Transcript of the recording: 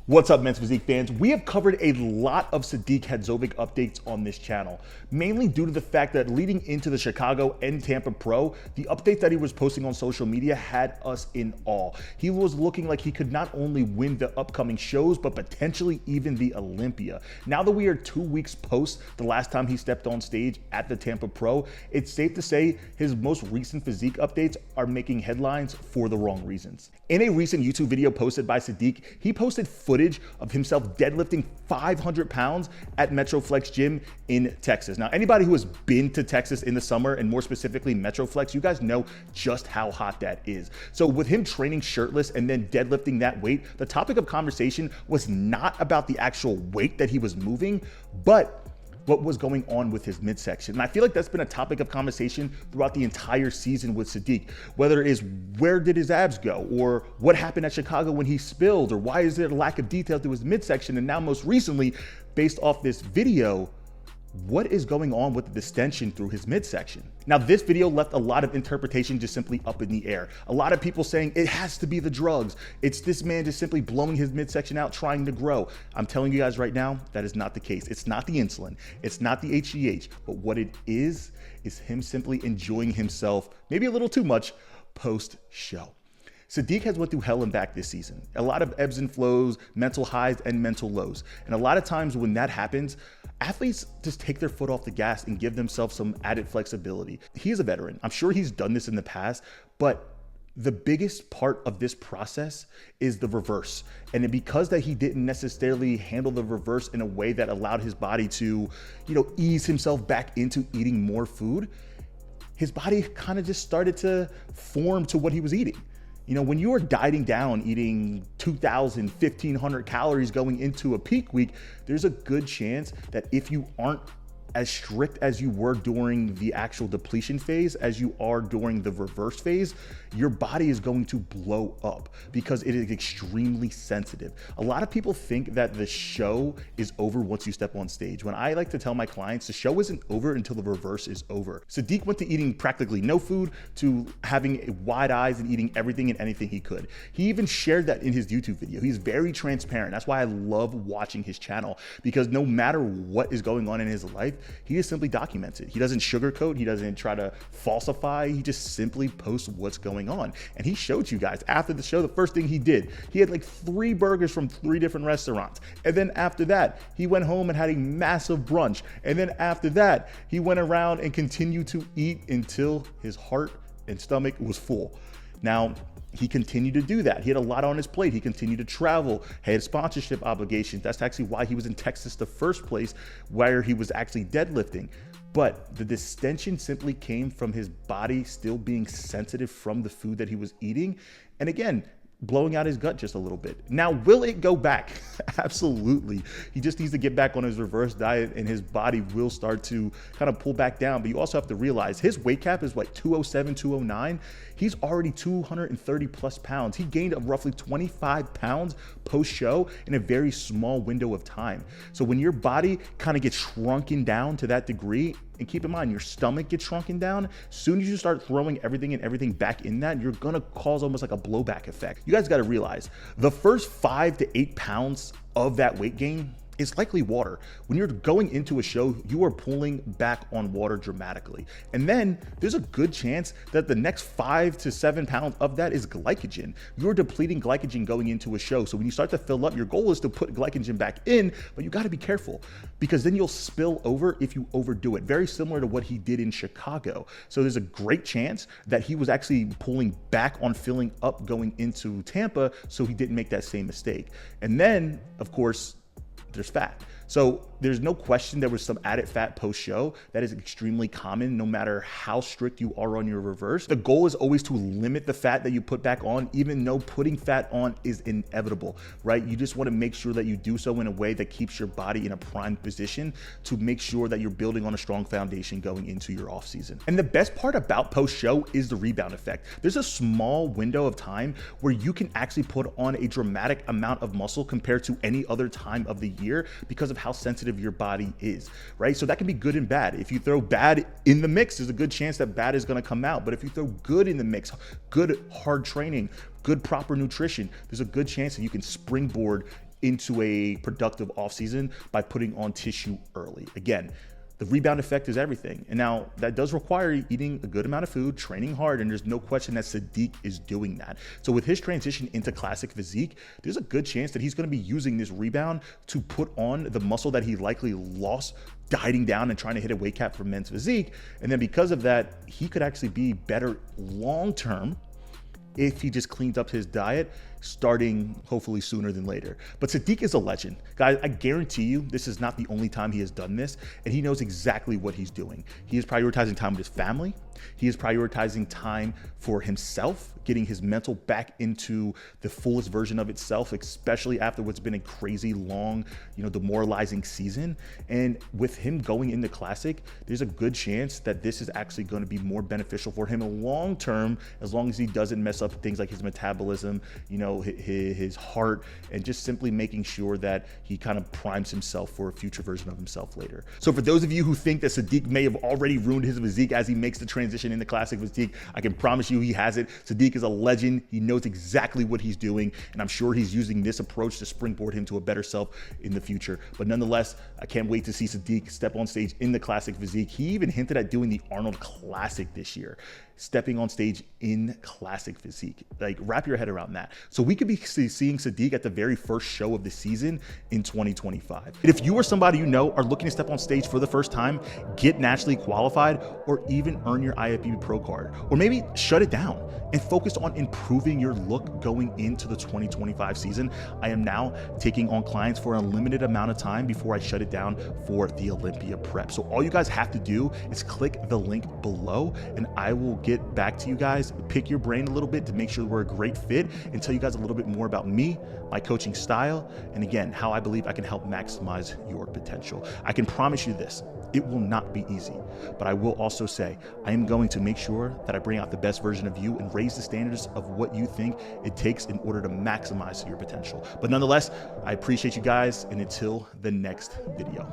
What's up, Men's Physique fans? We have covered a lot of Sadik Hadzovic updates on this channel, mainly due to the fact that leading into the Chicago and Tampa Pro, the updates that he was posting on social media had us in awe. He was looking like he could not only win the upcoming shows, but potentially even the Olympia. Now that we are 2 weeks post the last time he stepped on stage at the Tampa Pro, it's safe to say his most recent physique updates are making headlines for the wrong reasons. In a recent YouTube video posted by Sadik, he posted footage of himself deadlifting 500 pounds at Metroflex Gym in Texas. Now, anybody who has been to Texas in the summer, and more specifically Metroflex, you guys know just how hot that is. So with him training shirtless and then deadlifting that weight, the topic of conversation was not about the actual weight that he was moving, but what was going on with his midsection. And I feel like that's been a topic of conversation throughout the entire season with Sadik, whether it is where did his abs go, or what happened at Chicago when he spilled, or why is there a lack of detail to his midsection, and now most recently, based off this video, what is going on with the distention through his midsection? Now, this video left a lot of interpretation just simply up in the air. A lot of people saying it has to be the drugs. It's this man just simply blowing his midsection out, trying to grow. I'm telling you guys right now, that is not the case. It's not the insulin. It's not the HGH. But what it is him simply enjoying himself, maybe a little too much, post-show. Sadik has went through hell and back this season. A lot of ebbs and flows, mental highs and mental lows. And a lot of times when that happens, athletes just take their foot off the gas and give themselves some added flexibility. He is a veteran. I'm sure he's done this in the past, but the biggest part of this process is the reverse. And because that he didn't necessarily handle the reverse in a way that allowed his body to, ease himself back into eating more food, his body kind of just started to form to what he was eating. When you are dieting down, eating 2,000, 1,500 calories going into a peak week, there's a good chance that if you aren't as strict as you were during the actual depletion phase as you are during the reverse phase, your body is going to blow up because it is extremely sensitive. A lot of people think that the show is over once you step on stage. When I like to tell my clients, the show isn't over until the reverse is over. Sadik went to eating practically no food to having wide eyes and eating everything and anything he could. He even shared that in his YouTube video. He's very transparent. That's why I love watching his channel, because no matter what is going on in his life, he just simply documents it. He doesn't sugarcoat. He doesn't try to falsify. He just simply posts what's going on. And he showed you guys after the show, the first thing he did, he had like 3 burgers from 3 different restaurants. And then after that, he went home and had a massive brunch. And then after that, he went around and continued to eat until his heart and stomach was full. Now, he continued to do that. He had a lot on his plate. He continued to travel, had sponsorship obligations. That's actually why he was in Texas the first place, where he was actually deadlifting. But the distension simply came from his body still being sensitive from the food that he was eating. And again, blowing out his gut just a little bit. Now, will it go back? Absolutely. He just needs to get back on his reverse diet and his body will start to kind of pull back down. But you also have to realize his weight cap is like 207, 209. He's already 230 plus pounds. He gained roughly 25 pounds post show in a very small window of time. So when your body kind of gets shrunken down to that degree, and keep in mind, your stomach gets shrunken down, as soon as you start throwing everything back in that, you're gonna cause almost like a blowback effect. You guys gotta realize, the first 5 to 8 pounds of that weight gain is likely water. When you're going into a show, you are pulling back on water dramatically. And then there's a good chance that the next 5 to 7 pounds of that is glycogen. You're depleting glycogen going into a show. So when you start to fill up, your goal is to put glycogen back in, but you gotta be careful because then you'll spill over if you overdo it. Very similar to what he did in Chicago. So there's a great chance that he was actually pulling back on filling up going into Tampa, so he didn't make that same mistake. And then, of course, there's fat. So there's no question there was some added fat post-show. That is extremely common no matter how strict you are on your reverse. The goal is always to limit the fat that you put back on, even though putting fat on is inevitable, right? You just want to make sure that you do so in a way that keeps your body in a prime position to make sure that you're building on a strong foundation going into your off season. And the best part about post-show is the rebound effect. There's a small window of time where you can actually put on a dramatic amount of muscle compared to any other time of the year because of how sensitive your body is, right? So that can be good and bad. If you throw bad in the mix, there's a good chance that bad is going to come out. But if you throw good in the mix, good hard training, good proper nutrition, there's a good chance that you can springboard into a productive offseason by putting on tissue early. Again, the rebound effect is everything. And now that does require eating a good amount of food, training hard, and there's no question that Sadik is doing that. So with his transition into classic physique, there's a good chance that he's gonna be using this rebound to put on the muscle that he likely lost dieting down and trying to hit a weight cap for men's physique. And then because of that, he could actually be better long-term if he just cleans up his diet, starting hopefully sooner than later. But Sadik is a legend. Guys, I guarantee you this is not the only time he has done this, and he knows exactly what he's doing. He is prioritizing time with his family. He is prioritizing time for himself, getting his mental back into the fullest version of itself, especially after what's been a crazy long, demoralizing season. And with him going into Classic, there's a good chance that this is actually going to be more beneficial for him long term, as long as he doesn't mess up things like his metabolism, his heart, and just simply making sure that he kind of primes himself for a future version of himself later. So for those of you who think that Sadik may have already ruined his physique as he makes the transition into Classic physique, I can promise you he hasn't. Sadik is a legend. He knows exactly what he's doing, and I'm sure he's using this approach to springboard him to a better self in the future. But nonetheless, I can't wait to see Sadik step on stage in the Classic physique. He even hinted at doing the Arnold Classic this year, stepping on stage in Classic physique. Like, wrap your head around that. So we could be seeing Sadik at the very first show of the season in 2025. And if you or somebody you know are looking to step on stage for the first time, get nationally qualified, or even earn your IFBB Pro card, or maybe shut it down and focus on improving your look going into the 2025 season, I am now taking on clients for a limited amount of time before I shut it down for the Olympia prep. So all you guys have to do is click the link below, and I will get back to you guys, pick your brain a little bit to make sure we're a great fit, and tell you guys a little bit more about me, my coaching style, and again, how I believe I can help maximize your potential. I can promise you this, it will not be easy, but I will also say I am going to make sure that I bring out the best version of you and raise the standards of what you think it takes in order to maximize your potential. But nonetheless, I appreciate you guys, and until the next video.